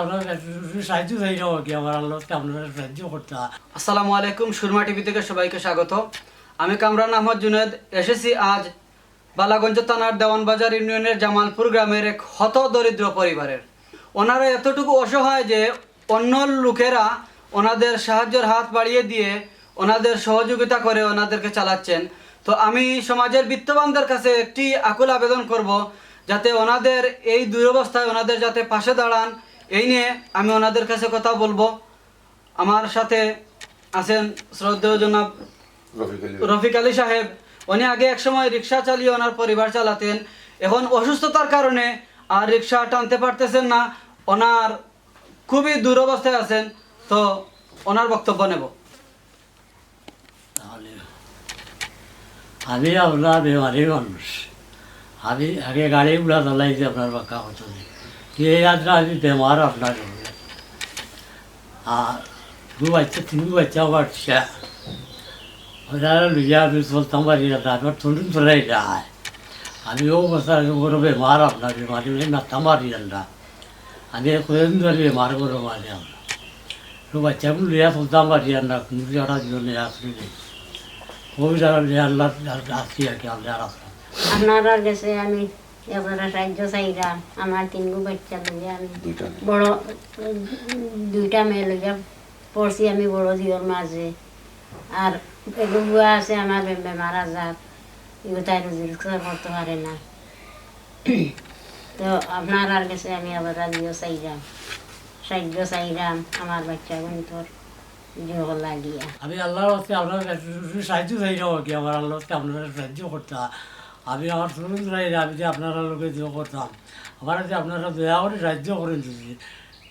আপনার সাহায্য চাই না কি আমার আল্লাহ আপনারা সাহায্য করতে। আসসালামু আলাইকুম, সুরমা টিভি থেকে সবাইকে স্বাগত। আমি কামরান আহমদ জুনেদ এসেছি আজ বালাগঞ্জ থানার দেওয়ানবাজার ইউনিয়নের জামালপুর গ্রামের এক হত দরিদ্র পরিবারের। ওনারা এতটুকু অসহায় যে অন্য লোকেরা ওনাদের সাহায্যের হাত বাড়িয়ে দিয়ে ওনাদের সহযোগিতা করে ওনাদেরকে চালাচ্ছেন। তো আমি সমাজের বিত্তবানদের কাছে একটি আকুল আবেদন করব, যাতে ওনাদের এই দুরবস্থায় ওনাদের যাতে পাশে দাঁড়ান, এই নিয়ে আমি ওনাদের কাছে কথা বলবো। আমার সাথে আছেন শ্রদ্ধেয় জনাব রফিক আলী সাহেব। উনি আগে একসময় রিক্সা চালিয়ে ওনার পরিবার চালাতেন, এখন অসুস্থতার কারণে আর রিক্সা টানতে পারতেছেন না, ওনার খুবই দুরবস্থায় আছেন। তো ওনার বক্তব্য নেব। তাহলে আমি আপনার বেমারি মানুষ, আমি আগে গাড়িগুলো চালাইছি আপনার বাঁকা হতো যে যাত্রা আমি বেমার আপনার আর তিন বাচ্চা বাচ্চা ওরা লুইয়া আমি চলতাম পারি না, আমার তরুণ চলাই যায়। আমিও বছর বড় বেমার আপনার বেমারি নাচতাম পারি না, আমি কদিন ধরে বেমার করে মারি আমরা বাচ্চাগুলো লিয়া চলতাম পারি না, কোনো জায়গার জন্য আসলে ওই জায়গা আল্লাহ আসছি আর কি আল্লাহ আসলাম। আপনার কাছে আমি এবারে সাহায্য চাইলাম। আমার তিনগু বাচ্চা লইয়া আমি বড় দুইটা মেয়ে লইয়া পড়ছি আমি বড় দিওর মাঝে, আর এগু বুয়া আছে আমার বেমার আজার, এগু তাই রুজি রোজগার করতে পারে না। তো আপনার কাছে আমি আবার চাইলাম, সাহায্য চাইলাম আমার বাচ্চা তোর যোগ লাগিয়া। আমি আল্লাহর হচ্ছে আপনার সাহায্য চাই না কি আমার আল্লাহ হচ্ছে আপনারা সাহায্য করতে। আমি আমার তরুণ চাই না, আমি যে আপনারা লোকে যোগ করতাম, আমার যে আপনারা দয়া করে সাহায্য করে দিচ্ছি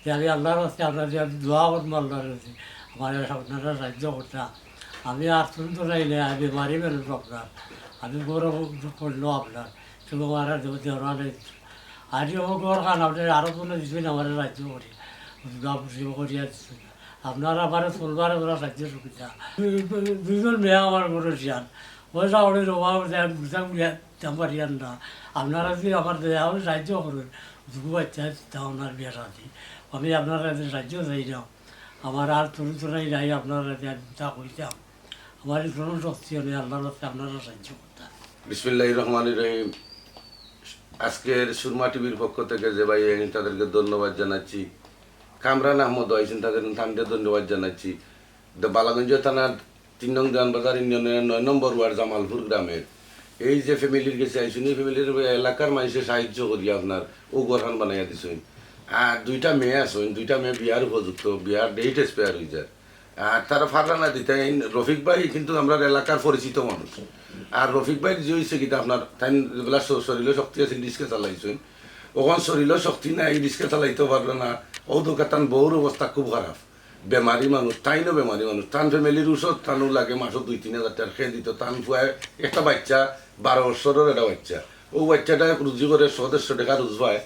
যে আমি আল্লাহর হচ্ছে আপনার যে আমি দোয়া করতাম আল্লাহর হচ্ছে আমার আপনারা সাহায্য করতাম। আমি আর তরুণ চাই না, আমি বেমারি মানুষ আপনার, আমি গৌরব করলো আপনার শুধু আমার দেওয়া নেই। আজকে আমার গড় খান আপনার আরও কোনো দিচ্ছেন আমার রাজ্য করি করিয়া দিচ্ছেন আপনারা আমার চলবার ওরা সাহায্য সুবিধা। দুজন মেয়ে আমার বড় শিয়ান পয়সা ওরে অভাব দাম পারিয়ান না, আপনারা যদি আমার দেওয়া হলে সাহায্য করুন। দুটো বাচ্চা ওনার বিয়ের আছে, আমি আপনারা সাহায্য চাই না। আমার আর তরুণ তরাই নাই, আপনারা তা কইতাম আমার কোনো শক্তি নেই, আল্লাহর হচ্ছে আপনারা সাহায্য করতাম। বিসমিল্লাহির রহমানির রহিম। আজকের সুরমা টিভির পক্ষ থেকে যে ভাই আইন তাদেরকে ধন্যবাদ জানাচ্ছি। কামরান আহমদ আইসেন তাদের তাকে ধন্যবাদ জানাচ্ছি। বালাগঞ্জ থানার 3 নং দেওয়ানবাজার ইউনিয়নের 9 নম্বর ওয়ার্ড জামালপুর গ্রামের এই যে ফ্যামিলির কাছে আইসুন, এই ফ্যামিলির এলাকার মানুষের সাহায্য করি আপনার ও গরহান বানাইয়া দিছেন। আর 2টা মেয়ে আসেন, 2টা মেয়ে বিয়ার উপযুক্ত, বিয়ার ডেট এক্সপায়ার হয়ে যায়। আর তারা ফারলা না দিতে রফিক ভাই কিন্তু আমরা এলাকার পরিচিত মানুষ। আর রফিক ভাই যে হয়েছে কিন্তু আপনার তাই যেগুলা শরীরে শক্তি আছে রিক্সা চালাইছেন, ওখান শরীরেও শক্তি নাই, রিক্সা চালাইতে পারবে না। ও দোকান বউর অবস্থা খুব খারাপ, বেমারি মানুষ, তাইনও বেমারি মানুষ। তান ফ্যামিলির ওষুধ টানো লাগে মাসও 2-3 হাজার টাকা খেয়ে দিত। টান ফুয়ায় একটা বাচ্চা 12 বছরের একটা বাচ্চা, ও বাচ্চাটা রুজি করে 100-150 টাকা রোজ পায়।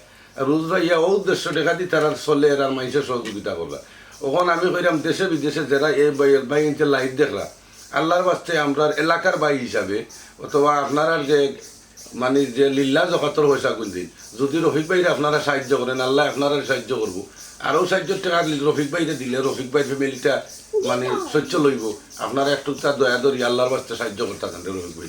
রোজ ভাইয়া ও 150 টাকা দিয়ে তারা চলে আর মানুষের সহযোগিতা করলা। ওখানে আমি কইলাম দেশে বিদেশে যারা এই ভাই লাইভ দেখলা, আল্লাহর বাস্তে আমরা এলাকার ভাই হিসাবে অথবা আপনারা যে মানে যে লিল্লা জগতর পয়সা গুনদিন যদি রফিক ভাইরে আপনারা সাহায্য করেন, আল্লাহ আপনারা সাহায্য করবো। আরও সাহায্য টাকা রফিক ভাইরে দিলে রফিক ভাই ফ্যামিলিটা মানে সহ্য লইব। আপনারা একটু তার দয়া দরি আল্লাহর বাস্তে সাহায্য করতে রফিক ভাই।